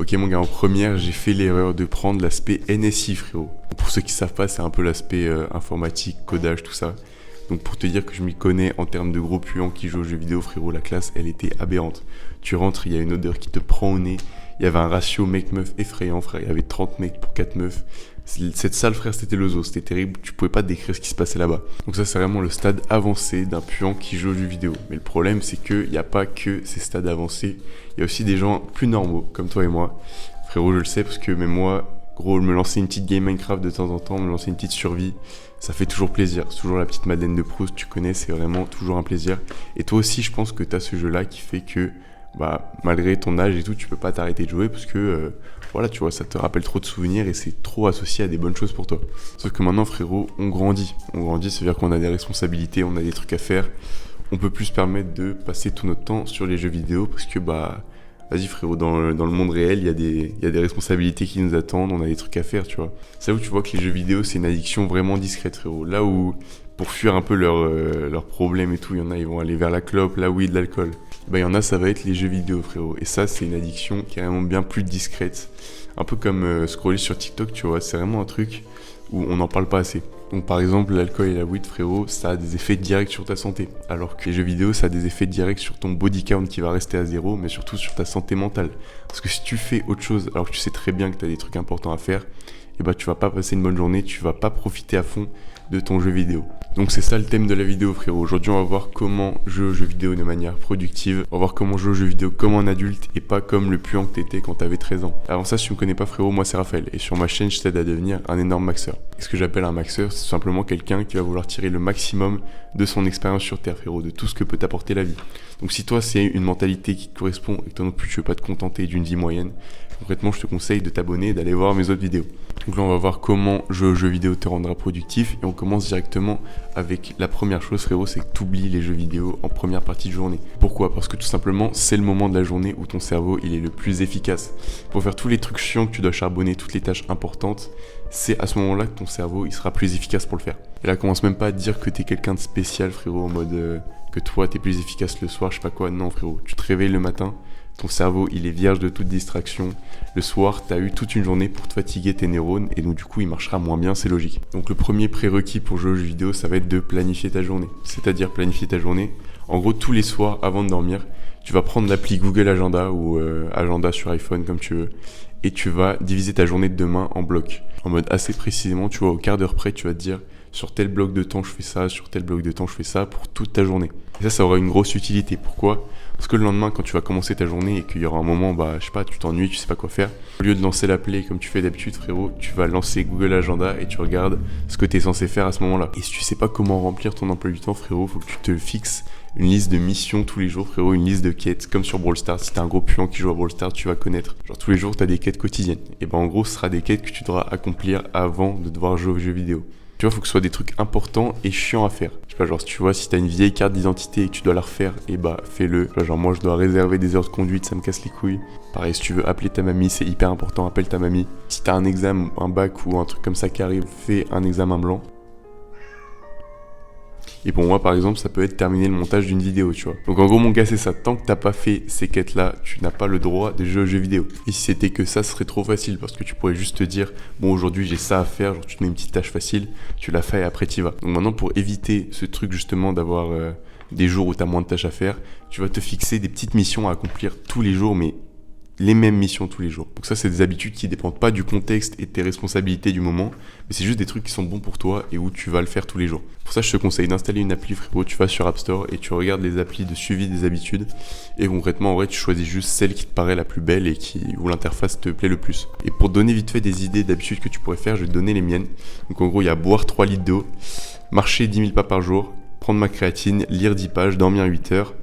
Ok mon gars, en première, j'ai fait l'erreur de prendre l'aspect NSI frérot. Pour ceux qui savent pas, c'est un peu l'aspect informatique, codage, tout ça. Donc pour te dire que je m'y connais en termes de gros puants qui jouent aux jeux vidéo frérot, la classe elle était aberrante. Tu rentres, il y a une odeur qui te prend au nez. Il y avait un ratio mec-meuf effrayant frère, il y avait 30 mecs pour 4 meufs. Cette salle frère c'était le zoo, c'était terrible, tu pouvais pas décrire ce qui se passait là-bas. Donc ça c'est vraiment le stade avancé d'un puant qui joue aux jeux vidéo. Mais le problème c'est qu'il n'y a pas que ces stades avancés, il y a aussi des gens plus normaux comme toi et moi. Frérot je le sais parce que même moi, gros me lancer une petite game Minecraft de temps en temps, me lancer une petite survie, ça fait toujours plaisir. C'est toujours la petite Madeleine de Proust, tu connais, c'est vraiment toujours un plaisir. Et toi aussi je pense que tu as ce jeu là qui fait que malgré ton âge et tout, tu peux pas t'arrêter de jouer parce que voilà, tu vois, ça te rappelle trop de souvenirs et c'est trop associé à des bonnes choses pour toi. Sauf que maintenant, frérot, on grandit. On grandit, c'est-à-dire qu'on a des responsabilités, on a des trucs à faire. On peut plus se permettre de passer tout notre temps sur les jeux vidéo parce que, vas-y frérot, dans le monde réel, il y a des responsabilités qui nous attendent, on a des trucs à faire, tu vois. C'est là où tu vois que les jeux vidéo, c'est une addiction vraiment discrète, frérot. Là où, pour fuir un peu leurs problèmes et tout, il y en a, ils vont aller vers la clope, la weed, l'alcool. Il y en a, ça va être les jeux vidéo, frérot. Et ça, c'est une addiction qui est vraiment bien plus discrète. Un peu comme scroller sur TikTok, tu vois. C'est vraiment un truc où on n'en parle pas assez. Donc, par exemple, l'alcool et la weed, frérot, ça a des effets directs sur ta santé. Alors que les jeux vidéo, ça a des effets directs sur ton body count qui va rester à zéro, mais surtout sur ta santé mentale. Parce que si tu fais autre chose, alors que tu sais très bien que tu as des trucs importants à faire, tu vas pas passer une bonne journée, tu vas pas profiter à fond de ton jeu vidéo. Donc c'est ça le thème de la vidéo frérot. Aujourd'hui on va voir comment jouer aux jeux vidéo de manière productive. On va voir comment jouer aux jeux vidéo comme un adulte et pas comme le puant que t'étais quand t'avais 13 ans. Avant ça, si tu me connais pas frérot, moi c'est Raphaël et sur ma chaîne je t'aide à devenir un énorme maxeur. Et ce que j'appelle un maxeur, c'est simplement quelqu'un qui va vouloir tirer le maximum de son expérience sur Terre frérot, de tout ce que peut t'apporter la vie. Donc si toi c'est une mentalité qui te correspond et que toi non plus tu veux pas te contenter d'une vie moyenne, concrètement je te conseille de t'abonner et d'aller voir mes autres vidéos. Donc là on va voir comment jouer aux jeux vidéo te rendra productif et on commence directement avec la première chose frérot, c'est que tu oublies les jeux vidéo en première partie de journée. Pourquoi ? Parce que tout simplement c'est le moment de la journée où ton cerveau il est le plus efficace. Pour faire tous les trucs chiants que tu dois charbonner, toutes les tâches importantes, c'est à ce moment-là que ton cerveau il sera plus efficace pour le faire. Et là commence même pas à te dire que t'es quelqu'un de spécial frérot, en mode que toi t'es plus efficace le soir, je sais pas quoi, non frérot, tu te réveilles le matin, ton cerveau il est vierge de toute distraction, le soir t'as eu toute une journée pour te fatiguer tes neurones et donc du coup il marchera moins bien, c'est logique. Donc le premier prérequis pour jouer aux jeux vidéo ça va être de planifier ta journée, c'est-à-dire planifier ta journée, en gros tous les soirs avant de dormir, tu vas prendre l'appli Google Agenda ou Agenda sur iPhone comme tu veux et tu vas diviser ta journée de demain en blocs, en mode assez précisément, tu vois au quart d'heure près tu vas te dire sur tel bloc de temps je fais ça, sur tel bloc de temps je fais ça pour toute ta journée. Et ça aura une grosse utilité. Pourquoi ? Parce que le lendemain, quand tu vas commencer ta journée et qu'il y aura un moment, je sais pas, tu t'ennuies, tu sais pas quoi faire, au lieu de lancer l'appli comme tu fais d'habitude, frérot, tu vas lancer Google Agenda et tu regardes ce que tu es censé faire à ce moment-là. Et si tu sais pas comment remplir ton emploi du temps, frérot, faut que tu te fixes une liste de missions tous les jours, frérot, une liste de quêtes, comme sur Brawl Stars. Si t'es un gros puant qui joue à Brawl Stars, tu vas connaître. Genre tous les jours, t'as des quêtes quotidiennes. Et en gros, ce sera des quêtes que tu devras accomplir avant de devoir jouer aux jeux vidéo. Tu vois, faut que ce soit des trucs importants et chiants à faire. Je sais pas, genre, si tu vois, si t'as une vieille carte d'identité et que tu dois la refaire, fais-le. Genre, moi, je dois réserver des heures de conduite, ça me casse les couilles. Pareil, si tu veux appeler ta mamie, c'est hyper important, appelle ta mamie. Si t'as un examen, un bac ou un truc comme ça qui arrive, fais un examen blanc. Et pour moi, par exemple, ça peut être terminer le montage d'une vidéo, tu vois. Donc en gros, mon gars, c'est ça. Tant que t'as pas fait ces quêtes-là, tu n'as pas le droit de jouer aux jeux vidéo. Et si c'était que ça, ce serait trop facile parce que tu pourrais juste te dire, bon, aujourd'hui, j'ai ça à faire. Genre, tu te mets une petite tâche facile, tu la fais et après, t'y vas. Donc maintenant, pour éviter ce truc, justement, d'avoir des jours où t'as moins de tâches à faire, tu vas te fixer des petites missions à accomplir tous les jours, mais les mêmes missions tous les jours. Donc ça, c'est des habitudes qui dépendent pas du contexte et de tes responsabilités du moment, mais c'est juste des trucs qui sont bons pour toi et où tu vas le faire tous les jours. Pour ça, je te conseille d'installer une appli, frérot. Tu vas sur App Store et tu regardes les applis de suivi des habitudes. Et concrètement, en vrai, tu choisis juste celle qui te paraît la plus belle et où l'interface te plaît le plus. Et pour te donner vite fait des idées d'habitudes que tu pourrais faire, je vais te donner les miennes. Donc en gros, il y a boire 3 litres d'eau, marcher 10 000 pas par jour, prendre ma créatine, lire 10 pages, dormir 8 heures,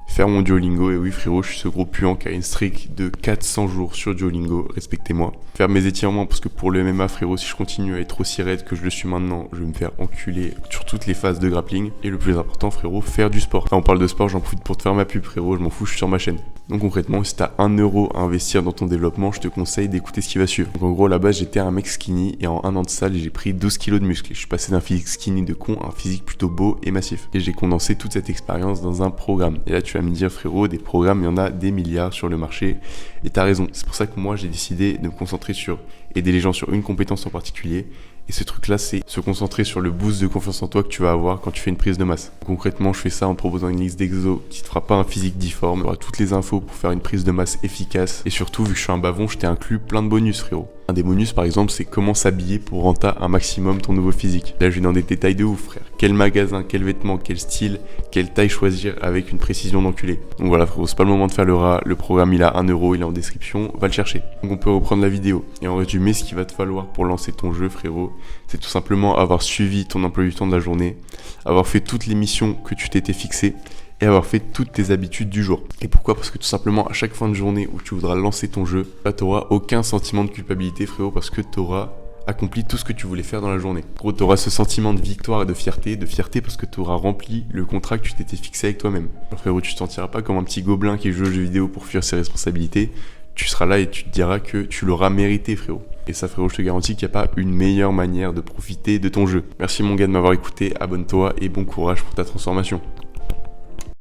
faire mon Duolingo, et oui frérot, je suis ce gros puant qui a une streak de 400 jours sur Duolingo, respectez-moi. Faire mes étirements, parce que pour le MMA frérot, si je continue à être aussi raide que je le suis maintenant, je vais me faire enculer sur toutes les phases de grappling. Et le plus important frérot, faire du sport. Enfin, on parle de sport, j'en profite pour te faire ma pub frérot, je m'en fous, je suis sur ma chaîne. Donc concrètement, si t'as 1 euro à investir dans ton développement, je te conseille d'écouter ce qui va suivre. Donc en gros, à la base, j'étais un mec skinny et en 1 an de salle, j'ai pris 12 kilos de muscles. Je suis passé d'un physique skinny de con à un physique plutôt beau et massif. Et j'ai condensé toute cette expérience dans un programme. Et là, tu vas vas me dire frérot, des programmes, il y en a des milliards sur le marché. Et t'as raison, c'est pour ça que moi j'ai décidé de me concentrer sur aider les gens sur une compétence en particulier. Et ce truc-là, c'est se concentrer sur le boost de confiance en toi que tu vas avoir quand tu fais une prise de masse. Concrètement, je fais ça en te proposant une liste d'exos qui te fera pas un physique difforme. Tu auras toutes les infos pour faire une prise de masse efficace. Et surtout, vu que je suis un bavon, je t'ai inclus plein de bonus, frérot. Un des bonus, par exemple, c'est comment s'habiller pour renter un maximum ton nouveau physique. Là, je vais dans des détails de ouf, frère. Quel magasin, quel vêtement, quel style, quelle taille choisir avec une précision d'enculé. Donc voilà, frérot, c'est pas le moment de faire le rat. Le programme, il a 1 euro, il est en description. Va le chercher. Donc on peut reprendre la vidéo. Et en résumé, ce qu'il va te falloir pour lancer ton jeu, frérot, c'est tout simplement avoir suivi ton emploi du temps de la journée, avoir fait toutes les missions que tu t'étais fixées et avoir fait toutes tes habitudes du jour. Et pourquoi ? Parce que tout simplement, à chaque fin de journée où tu voudras lancer ton jeu, là, tu n'auras aucun sentiment de culpabilité, frérot, parce que tu auras accompli tout ce que tu voulais faire dans la journée. Gros, tu auras ce sentiment de victoire et de fierté parce que tu auras rempli le contrat que tu t'étais fixé avec toi-même. Alors, frérot, tu te sentiras pas comme un petit gobelin qui joue aux jeux vidéo pour fuir ses responsabilités. Tu seras là et tu te diras que tu l'auras mérité, frérot. Et ça, frérot, je te garantis qu'il n'y a pas une meilleure manière de profiter de ton jeu. Merci mon gars de m'avoir écouté, abonne-toi et bon courage pour ta transformation.